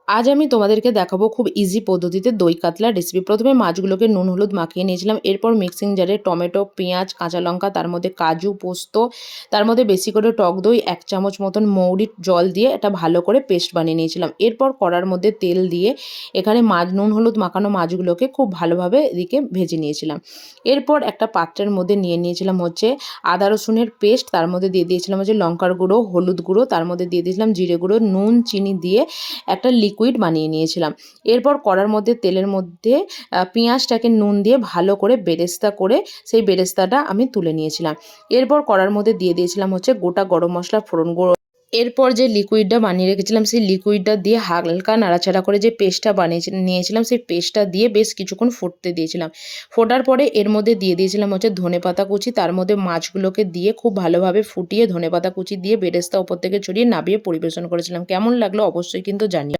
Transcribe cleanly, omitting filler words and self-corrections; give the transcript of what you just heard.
আজ আমি তোমাদেরকে দেখাবো খুব ইজি পদ্ধতিতে দই কাতলা রেসিপি। প্রথমে মাছগুলোকে নুন হলুদ মাখিয়ে নিয়েছিলাম। এরপর মিক্সিং জারে টমেটো, পেঁয়াজ, কাঁচা লঙ্কা, তার মধ্যে কাজু, পোস্ত, তার মধ্যে বেশি করে টক দই, 1 চামচ মতন মৌরির জল দিয়ে এটা ভালো করে পেস্ট বানিয়ে নিয়েছিলাম। এরপর কড়ার মধ্যে তেল দিয়ে এখানে নুন হলুদ মাখানো মাছগুলোকে খুব ভালোভাবে এদিকে ভেজে নিয়েছিলাম। এরপর একটা পাত্রের মধ্যে নিয়ে নিয়েছিলাম হচ্ছে আদা রসুনের পেস্ট, তার মধ্যে দিয়ে দিয়েছিলাম হচ্ছে লঙ্কার গুঁড়ো, হলুদ গুঁড়ো, তার মধ্যে দিয়ে দিয়েছিলাম জিরে গুঁড়ো, নুন, চিনি দিয়ে একটা লিকুইড বানিয়ে নিয়েছিলাম। এরপর কড়ার মধ্যে তেলের মধ্যে পেঁয়াজটাকে নুন দিয়ে ভালো করে বেরেস্তা করে সেই বেরেস্তাটা আমি তুলে নিয়েছিলাম। এরপর কড়ার মধ্যে দিয়ে দিয়েছিলাম হচ্ছে গোটা গরম মশলা, ফোড়ন গুঁড়ো। এরপর যে লিকুইডটা বানিয়ে রেখেছিলাম সেই লিকুইডটা দিয়ে হালকা নাড়াচাড়া করে যে পেস্টটা নিয়েছিলাম সেই পেস্টটা দিয়ে বেশ কিছুক্ষণ ফুটতে দিয়েছিলাম। ফোটার পরে এর মধ্যে দিয়ে দিয়েছিলাম হচ্ছে ধনেপাতা কুচি, তার মধ্যে মাছগুলোকে দিয়ে খুব ভালোভাবে ফুটিয়ে ধনেপাতা কুচি দিয়ে বেরেস্তা ওপর থেকে ছড়িয়ে নামিয়ে পরিবেশন করেছিলাম। কেমন লাগলো অবশ্যই কিন্তু জানিও।